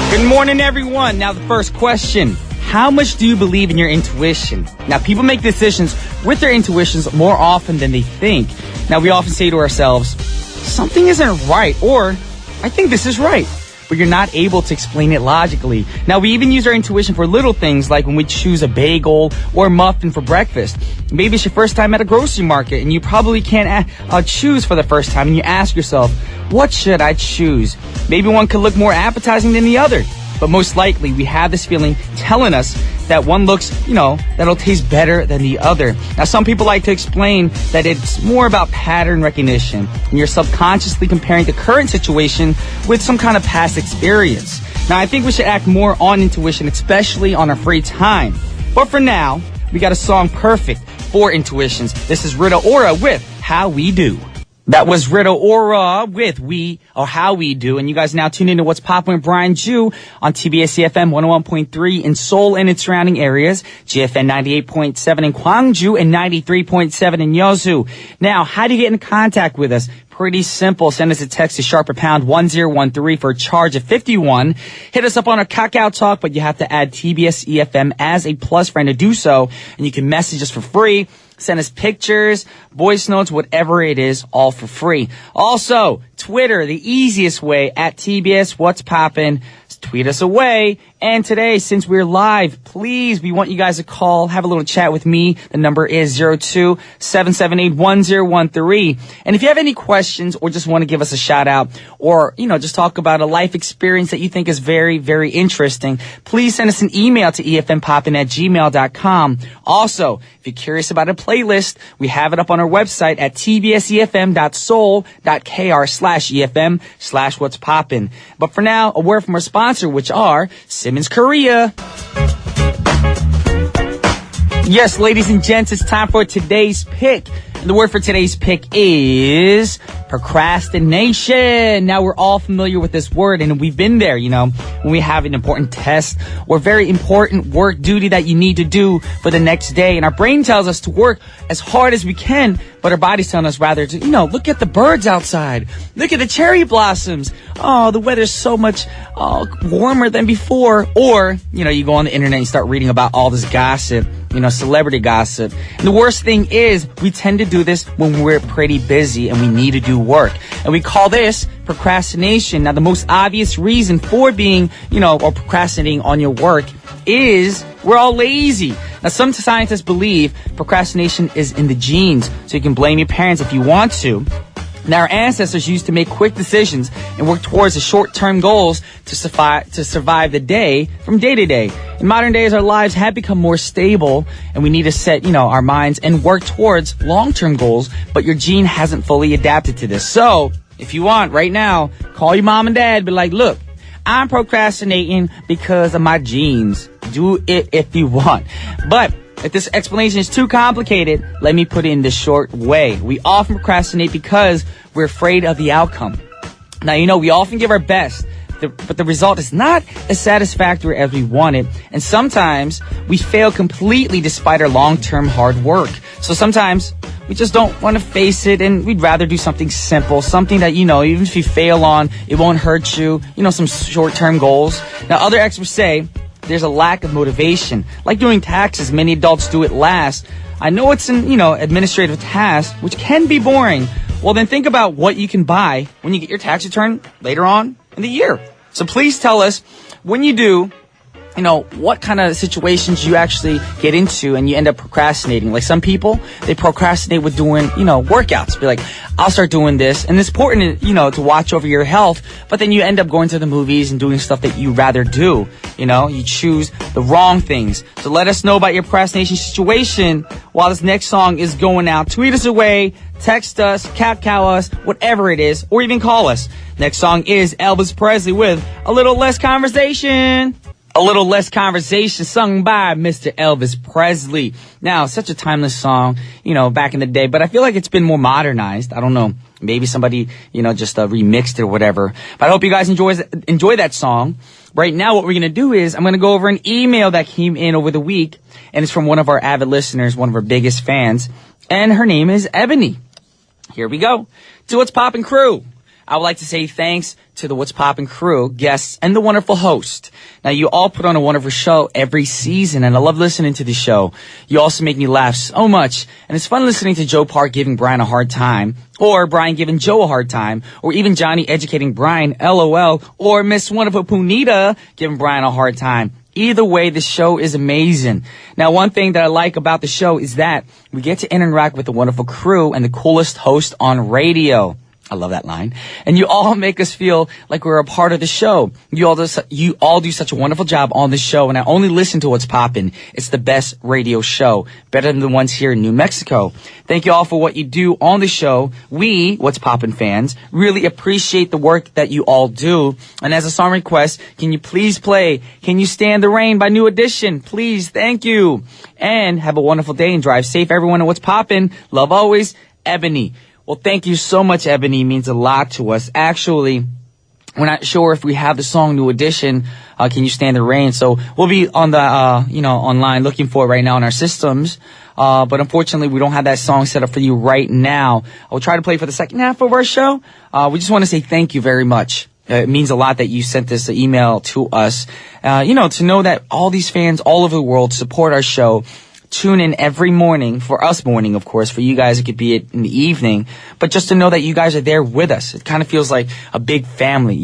Good morning, everyone. Now, the first question. How much do you believe in your intuition? Now, people make decisions with their intuitions more often than they think. Now, we often say to ourselves, something isn't right, or I think this is right, but you're not able to explain it logically. Now, we even use our intuition for little things like when we choose a bagel or a muffin for breakfast. Maybe it's your first time at a grocery market and you probably can't choose for the first time, and you ask yourself, what should I choose? Maybe one could look more appetizing than the other. But most likely, we have this feeling telling us that one looks, that'll taste better than the other. Now, some people like to explain that it's more about pattern recognition, and you're subconsciously comparing the current situation with some kind of past experience. Now, I think we should act more on intuition, especially on our free time. But for now, we got a song perfect for intuitions. This is Rita Ora with How We Do. That was Rita Ora with How We Do. And you guys now tune into What's Poppin' with Brian Ju on TBS efm 101.3 in Seoul and its surrounding areas, GFN 98.7 in Gwangju, and 93.7 in Yeosu. Now, how do you get in contact with us? Pretty simple. Send us a text to #1013 for a charge of 51. Hit us up on our Kakao Talk, but you have to add TBS EFM as a plus friend to do so. And you can message us for free. Send us pictures, voice notes, whatever it is, all for free. Also, Twitter, the easiest way, at TBS What's Poppin'. Tweet us away. And today, since we're live, please, we want you guys to call, have a little chat with me. The number is 02-778-1013. And if you have any questions or just want to give us a shout out or, just talk about a life experience that you think is very, very interesting, please send us an email to efmpoppin@gmail.com. Also, if you're curious about a playlist, we have it up on our website at tbsefm.soul.kr/efm/what's poppin'. But for now, a word from our sponsor, which are Simmons Korea. Yes, ladies and gents, it's time for today's pick. And the word for today's pick is procrastination. Now, we're all familiar with this word, and we've been there, when we have an important test or very important work duty that you need to do for the next day. And our brain tells us to work as hard as we can, but our body's telling us rather to, look at the birds outside. Look at the cherry blossoms. Oh, the weather's so much warmer than before. Or, you go on the internet and start reading about all this gossip, celebrity gossip. And the worst thing is we tend to do this when we're pretty busy and we need to do work. And we call this procrastination. Now, the most obvious reason for being, or procrastinating on your work is we're all lazy. Now, some scientists believe procrastination is in the genes, so you can blame your parents if you want to. Now, our ancestors used to make quick decisions and work towards the short-term goals to survive the day from day to day. In modern days, our lives have become more stable, and we need to set, our minds and work towards long-term goals, but your gene hasn't fully adapted to this. So, if you want, right now, call your mom and dad, be like, look, I'm procrastinating because of my genes. Do it if you want. But if this explanation is too complicated, let me put it in the short way. We often procrastinate because we're afraid of the outcome. Now, we often give our best, but the result is not as satisfactory as we wanted. And sometimes we fail completely despite our long-term hard work. So sometimes we just don't want to face it, and we'd rather do something simple, something that, even if you fail on, it won't hurt you, some short-term goals. Now, other experts say there's a lack of motivation. Like doing taxes, many adults do it last. I know it's an, administrative task, which can be boring. Well, then think about what you can buy when you get your tax return later on in the year. So please tell us when you do, what kind of situations you actually get into and you end up procrastinating. Like some people, they procrastinate with doing, workouts. Be like, I'll start doing this. And it's important, to watch over your health. But then you end up going to the movies and doing stuff that you rather do. You choose the wrong things. So let us know about your procrastination situation while this next song is going out. Tweet us away, text us, Kakao us, whatever it is, or even call us. Next song is Elvis Presley with A Little Less Conversation. A Little Less Conversation, sung by Mr. Elvis Presley. Now, such a timeless song, back in the day, but I feel like it's been more modernized. I don't know. Maybe somebody, just remixed it or whatever. But I hope you guys enjoy that song. Right now, what we're going to do is I'm going to go over an email that came in over the week, and it's from one of our avid listeners, one of our biggest fans, and her name is Ebony. Here we go. To What's Poppin' crew. I would like to say thanks to the What's Poppin' crew, guests, and the wonderful host. Now, you all put on a wonderful show every season, and I love listening to the show. You also make me laugh so much, and it's fun listening to Joe Park giving Brian a hard time, or Brian giving Joe a hard time, or even Johnny educating Brian, LOL, or Miss Wonderful Punita giving Brian a hard time. Either way, the show is amazing. Now, one thing that I like about the show is that we get to interact with the wonderful crew and the coolest host on radio. I love that line. And you all make us feel like we're a part of the show. You all do such a wonderful job on the show, and I only listen to What's Poppin'. It's the best radio show, better than the ones here in New Mexico. Thank you all for what you do on the show. We, What's Poppin' fans, really appreciate the work that you all do. And as a song request, can you please play Can You Stand the Rain by New Edition? Please, thank you. And have a wonderful day and drive safe, everyone, at What's Poppin'. Love always, Ebony. Well, thank you so much, Ebony. It means a lot to us. Actually, we're not sure if we have the song New Edition, Can You Stand the Rain? So we'll be on the, online looking for it right now in our systems. But unfortunately, we don't have that song set up for you right now. I'll try to play for the second half of our show. We just want to say thank you very much. It means a lot that you sent this email to us. To know that all these fans all over the world support our show. Tune in every morning, for us morning, of course. For you guys, it could be in the evening. But just to know that you guys are there with us. It kind of feels like a big family,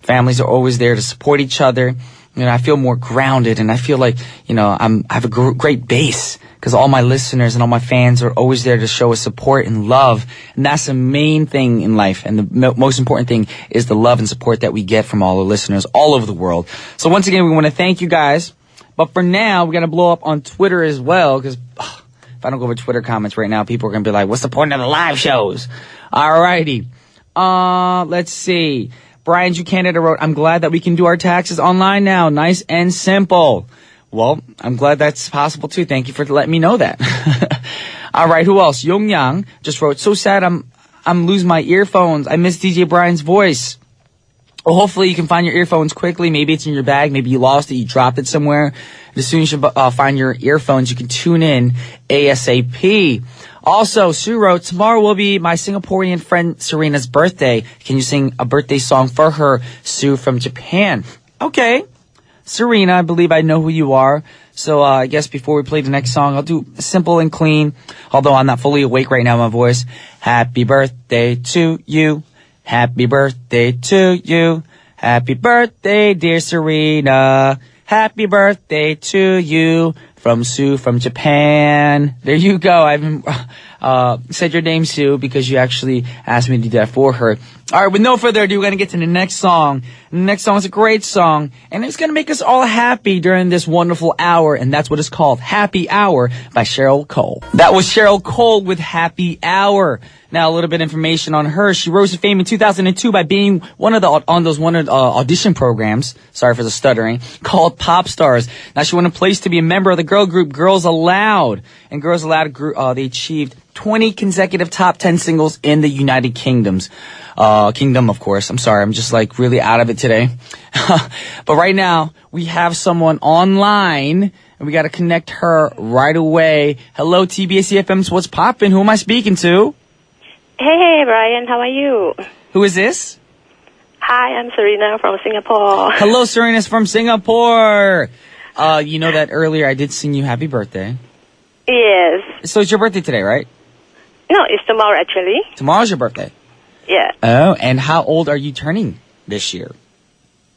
Families are always there to support each other. I feel more grounded, and I feel like, I have a great base. Because all my listeners and all my fans are always there to show us support and love. And that's the main thing in life. And the most important thing is the love and support that we get from all the listeners all over the world. So once again, we want to thank you guys. But for now, we're going to blow up on Twitter as well, because if I don't go over Twitter comments right now, people are going to be like, what's the point of the live shows? Alrighty. Let's see. Brian Ju Canada wrote, I'm glad that we can do our taxes online now. Nice and simple. Well, I'm glad that's possible too. Thank you for letting me know that. Alright, who else? Yong Yang just wrote, so sad I'm losing my earphones. I miss DJ Brian's voice. Well, hopefully you can find your earphones quickly. Maybe it's in your bag. Maybe you lost it. You dropped it somewhere. And as soon as you find your earphones, you can tune in ASAP. Also, Sue wrote, tomorrow will be my Singaporean friend Serena's birthday. Can you sing a birthday song for her, Sue from Japan? Okay. Serena, I believe I know who you are. So I guess before we play the next song, I'll do simple and clean. Although I'm not fully awake right now, my voice. Happy birthday to you. Happy birthday to you. Happy birthday, dear Serena. Happy birthday to you from Sue from Japan. There you go. I haven't said your name, Sue, because you actually asked me to do that for her. All right, with no further ado, we're going to get to the next song. The next song is a great song, and it's going to make us all happy during this wonderful hour, and that's what it's called, Happy Hour by Cheryl Cole. That was Cheryl Cole with Happy Hour. Now, a little bit of information on her. She rose to fame in 2002 by being on those audition programs, sorry for the stuttering, called Pop Stars. Now, she won a place to be a member of the girl group Girls Aloud. And Girls Aloud, they achieved 20 consecutive top 10 singles in the United Kingdom, of course. I'm sorry, I'm just really out of it today. But right now, we have someone online, and we got to connect her right away. Hello, TBS efm's What's Poppin'? Who am I speaking to? Hey, Brian, how are you? Who is this? Hi, I'm Serena from Singapore. Hello, Serena's from Singapore. You know that earlier I did sing you happy birthday. Yes. So it's your birthday today, right? No, it's tomorrow, actually. Tomorrow's your birthday? Yeah. Oh, and how old are you turning this year?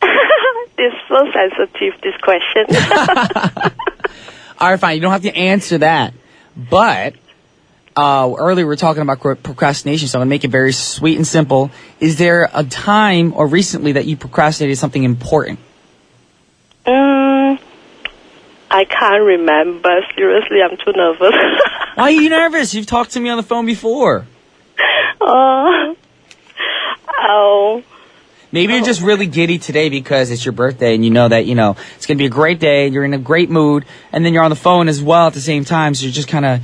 It's so sensitive, this question. All right, fine. You don't have to answer that. But earlier we were talking about procrastination, so I'm going to make it very sweet and simple. Is there a time or recently that you procrastinated something important? I can't remember. Seriously, I'm too nervous. Why are you nervous? You've talked to me on the phone before. Oh. Maybe you're just really giddy today because it's your birthday and you know that, it's going to be a great day. You're in a great mood. And then you're on the phone as well at the same time. So you're just kind of,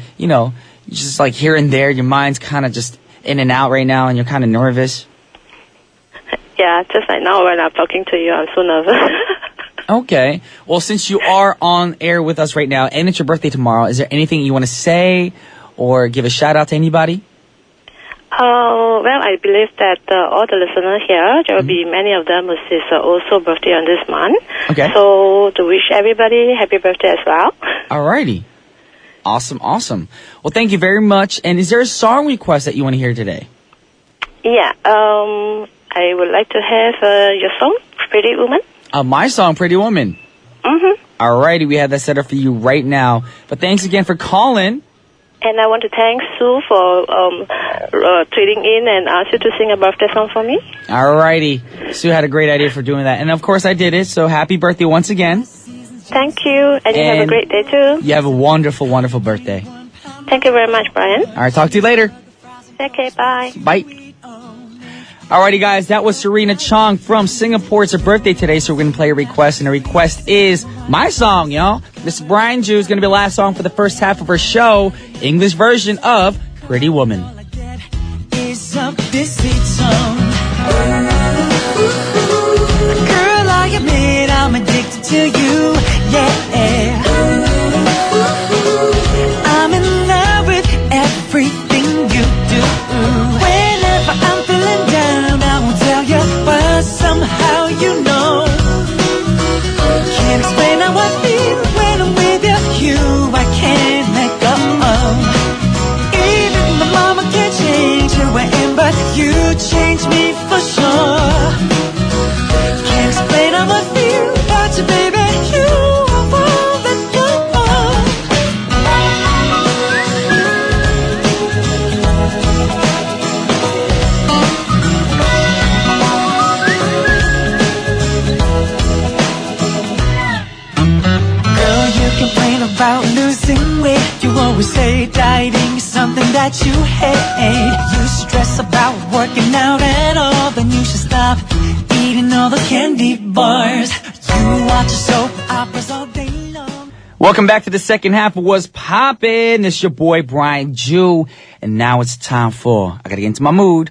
just like here and there. Your mind's kind of just in and out right now and you're kind of nervous. Yeah, just like now when I'm talking to you, I'm so nervous. Okay. Well, since you are on air with us right now and it's your birthday tomorrow, is there anything you want to say or give a shout out to anybody? Well, I believe that all the listeners here, there will be many of them whose is also birthday on this month. Okay. So to wish everybody happy birthday as well. Alrighty. Awesome. Well, thank you very much. And is there a song request that you want to hear today? Yeah. I would like to have your song, Pretty Woman. My song, Pretty Woman. Mm-hmm. Alrighty, we have that set up for you right now. But thanks again for calling. And I want to thank Sue for tweeting in and ask you to sing a birthday song for me. Alrighty. Sue had a great idea for doing that. And of course I did it, so happy birthday once again. Thank you. And you have a great day too. You have a wonderful, wonderful birthday. Thank you very much, Brian. Alright, talk to you later. Okay, bye. Bye. Alrighty guys, that was Serena Chong from Singapore. It's her birthday today, so we're going to play a request. And the request is my song, y'all. Miss Brian Ju is going to be the last song for the first half of her show. English version of Pretty Woman. It's a busy song. Girl, I admit I'm addicted to you. Yeah. I'm in love with everything you do. Whenever I'm feeling down, I won't tell you, but somehow you know. Can't explain how I feel when I'm with you. I can't let go. Even my mama can't change who I am, but you change me for sure. Can't explain how I feel about you, baby. You won't let go. Girl, you complain about losing weight. You always say dieting is something that you hate. You stress about working out at all, then you should stop eating all the candy bars. You watch soap operas all day long. Welcome back to the second half of What's Poppin'. It's your boy Brian Ju. And now it's time for, I gotta get into my mood,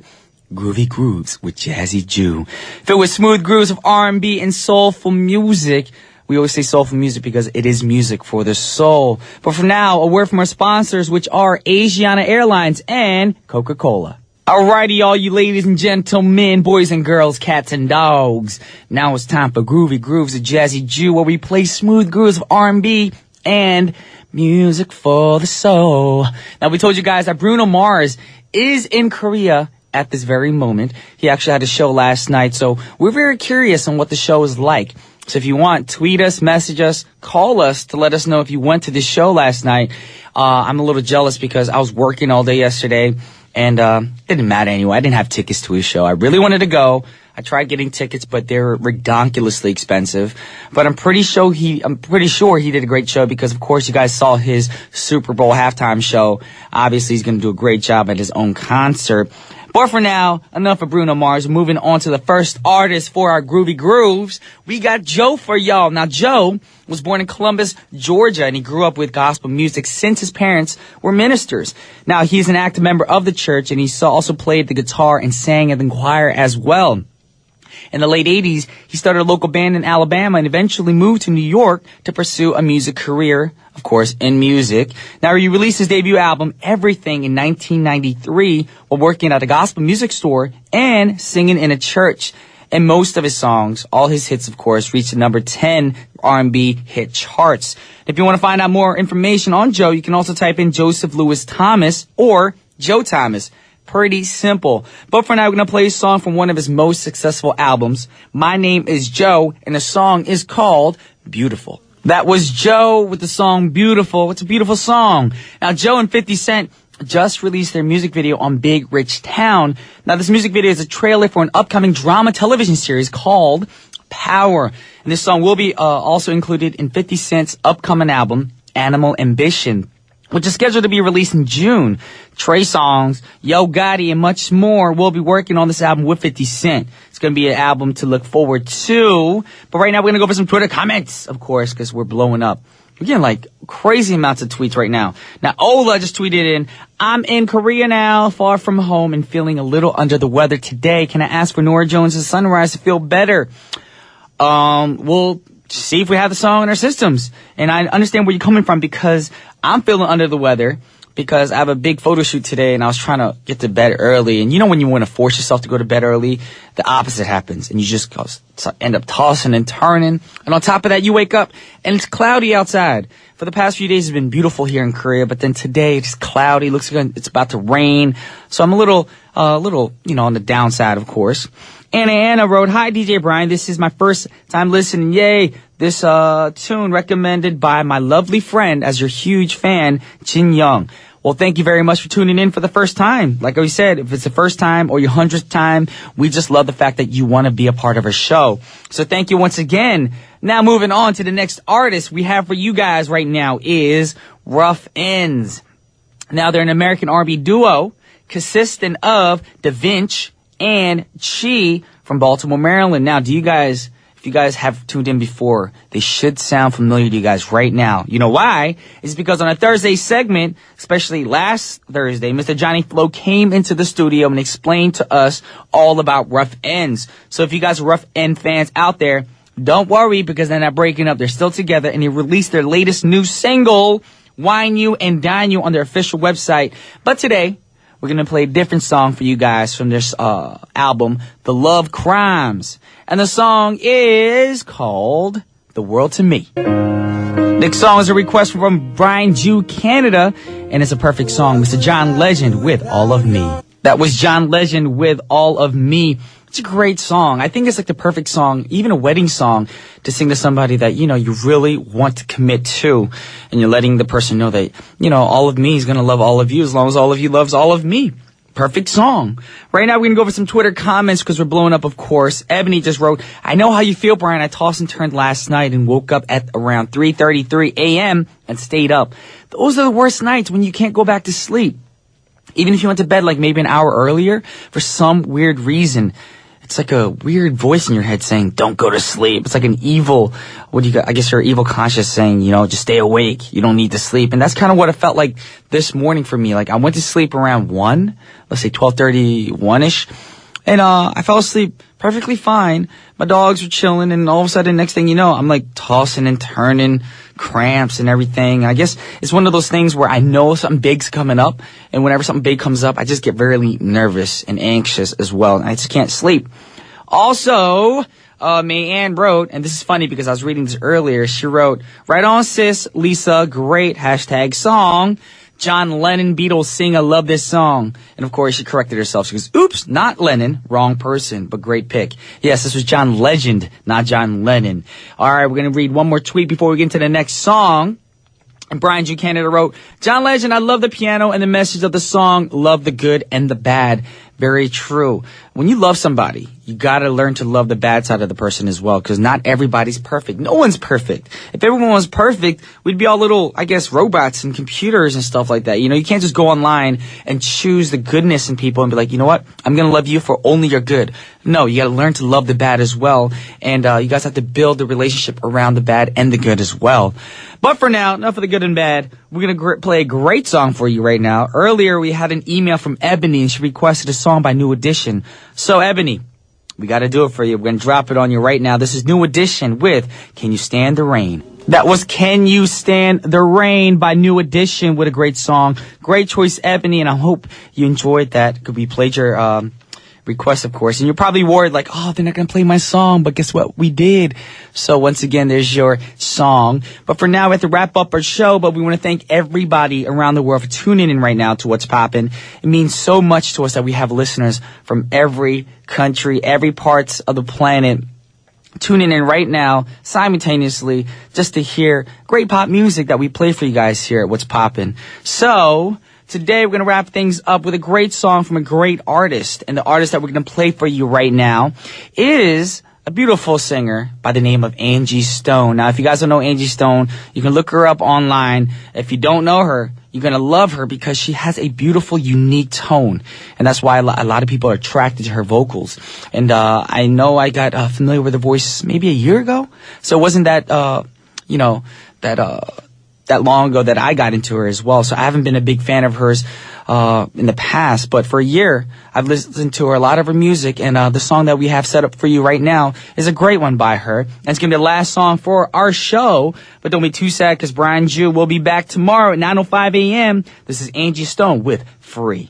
Groovy Grooves with Jazzy Ju. Filled with smooth grooves of R&B and soulful music. We always say soulful music because it is music for the soul. But for now, a word from our sponsors, which are Asiana Airlines and Coca-Cola. Alrighty, all you ladies and gentlemen, boys and girls, cats and dogs. Now it's time for Groovy Grooves of Jazzy Ju, where we play smooth grooves of R&B and music for the soul. Now, we told you guys that Bruno Mars is in Korea at this very moment. He actually had a show last night, so we're very curious on what the show is like. So if you want, tweet us, message us, call us to let us know if you went to this show last night. I'm a little jealous because I was working all day yesterday, and it didn't matter anyway. I didn't have tickets to his show. I really wanted to go. I tried getting tickets, but they're ridiculously expensive. But I'm pretty sure he did a great show because, of course, you guys saw his Super Bowl halftime show. Obviously, he's going to do a great job at his own concert. But for now, enough of Bruno Mars. Moving on to the first artist for our Groovy Grooves. We got Joe for y'all. Now, Joe was born in Columbus, Georgia, and he grew up with gospel music since his parents were ministers. Now, he's an active member of the church, and he also played the guitar and sang in the choir as well. In the late 80s, he started a local band in Alabama and eventually moved to New York to pursue a music career, of course, in music. Now, he released his debut album, Everything, in 1993 while working at a gospel music store and singing in a church. And most of his songs, all his hits, of course, reached the number 10 R&B hit charts. If you want to find out more information on Joe, you can also type in Joseph Louis Thomas or Joe Thomas. Pretty simple. But for now, we're going to play a song from one of his most successful albums. My Name is Joe, and the song is called Beautiful. That was Joe with the song Beautiful. It's a beautiful song. Now, Joe and 50 Cent just released their music video on Big Rich Town. Now, this music video is a trailer for an upcoming drama television series called Power. And this song will be also included in 50 Cent's upcoming album, Animal Ambition, which is scheduled to be released in June. Trey Songz, Yo Gotti, and much more will be working on this album with 50 Cent. It's going to be an album to look forward to. But right now, we're going to go for some Twitter comments, of course, because we're blowing up. We're getting like crazy amounts of tweets right now. Now, Ola just tweeted in, I'm in Korea now, far from home, and feeling a little under the weather today. Can I ask for Nora Jones' Sunrise to feel better? We'll see if we have the song in our systems. And I understand where you're coming from because I'm feeling under the weather. because I have a big photo shoot today and I was trying to get to bed early. And you know when you want to force yourself to go to bed early, the opposite happens. And you just end up tossing and turning. And on top of that, you wake up and it's cloudy outside. For the past few days, it's been beautiful here in Korea. But then today, it's cloudy. Looks like it's about to rain. So I'm a little, on the downside, of course. Anna wrote, "Hi, DJ Brian. This is my first time listening. Yay. This tune recommended by my lovely friend as your huge fan, Jin Young." Well, thank you very much for tuning in for the first time. Like we said, if it's the first time or your 100th time, we just love the fact that you want to be a part of our show. So thank you once again. Now moving on to the next artist we have for you guys right now is Rough Ends. Now they're an American R&B duo consisting of Da Vinci and Chi from Baltimore, Maryland. Now, if you guys have tuned in before, they should sound familiar to you guys right now. You know why? It's because on a Thursday segment, especially last Thursday, Mr. Johnny Flo came into the studio and explained to us all about Rough Ends. So if you guys are Rough End fans out there, don't worry because they're not breaking up. They're still together and they released their latest new single, Wine You and Dine You, on their official website. But today, we're going to play a different song for you guys from this album, The Love Crimes. And the song is called The World to Me. Next song is a request from Brian Jew, Canada, and it's a perfect song. Mr. John Legend with All of Me. That was John Legend with All of Me. It's a great song. I think it's like the perfect song, even a wedding song, to sing to somebody that, you really want to commit to. And you're letting the person know that, all of me is going to love all of you as long as all of you loves all of me. Perfect song. Right now, we're going to go over some Twitter comments because we're blowing up, of course. Ebony just wrote, "I know how you feel, Brian. I tossed and turned last night and woke up at around 3:33 a.m. and stayed up. Those are the worst nights when you can't go back to sleep. Even if you went to bed like maybe an hour earlier, for some weird reason, it's like a weird voice in your head saying, don't go to sleep. It's like an evil, I guess your evil conscience saying, just stay awake. You don't need to sleep. And that's kind of what it felt like this morning for me. Like I went to sleep around 1, let's say 12:31-ish. And I fell asleep perfectly fine. My dogs were chilling. And all of a sudden, next thing you know, I'm like tossing and turning, cramps and everything. And I guess it's one of those things where I know something big's coming up. And whenever something big comes up, I just get very nervous and anxious as well. And I just can't sleep. Also, Mayanne wrote, and this is funny because I was reading this earlier. She wrote, "Right on, sis, Lisa, great #song. John Lennon, Beatles sing, I love this song." And of course, she corrected herself. She goes, "Oops, not Lennon, wrong person, but great pick." Yes, this was John Legend, not John Lennon. All right, we're going to read one more tweet before we get into the next song. And Brian G. Canada wrote, "John Legend, I love the piano and the message of the song. Love the good and the bad." Very true. When you love somebody, you gotta learn to love the bad side of the person as well, because not everybody's perfect. No one's perfect. If everyone was perfect, we'd be all little, I guess, robots and computers and stuff like that. You can't just go online and choose the goodness in people and be like, you know what? I'm gonna love you for only your good. No, you gotta learn to love the bad as well. And you guys have to build the relationship around the bad and the good as well. But for now, enough of the good and bad. We're gonna play a great song for you right now. Earlier, we had an email from Ebony, and she requested a song by New Edition. So, Ebony, we gotta do it for you. We're gonna drop it on you right now. This is New Edition with Can You Stand the Rain. That was Can You Stand the Rain by New Edition. What a great song. Great choice, Ebony, and I hope you enjoyed that. Could we played your request, of course. And you're probably worried like, oh, they're not going to play my song. But guess what? We did. So once again, there's your song. But for now, we have to wrap up our show. But we want to thank everybody around the world for tuning in right now to What's Poppin'. It means so much to us that we have listeners from every country, every parts of the planet tuning in right now simultaneously just to hear great pop music that we play for you guys here at What's Poppin'. So today we're going to wrap things up with a great song from a great artist. And the artist that we're going to play for you right now is a beautiful singer by the name of Angie Stone. Now, if you guys don't know Angie Stone, you can look her up online. If you don't know her, you're going to love her because she has a beautiful, unique tone. And that's why a lot of people are attracted to her vocals. And I know I got familiar with her voice maybe a year ago. So it wasn't that, that long ago that I got into her as well. So I haven't been a big fan of hers in the past, but for a year I've listened to her, a lot of her music, and the song that we have set up for you right now is a great one by her. And it's gonna be the last song for our show, but don't be too sad because Brian Ju will be back tomorrow at 9:05 a.m. This is Angie Stone with Free.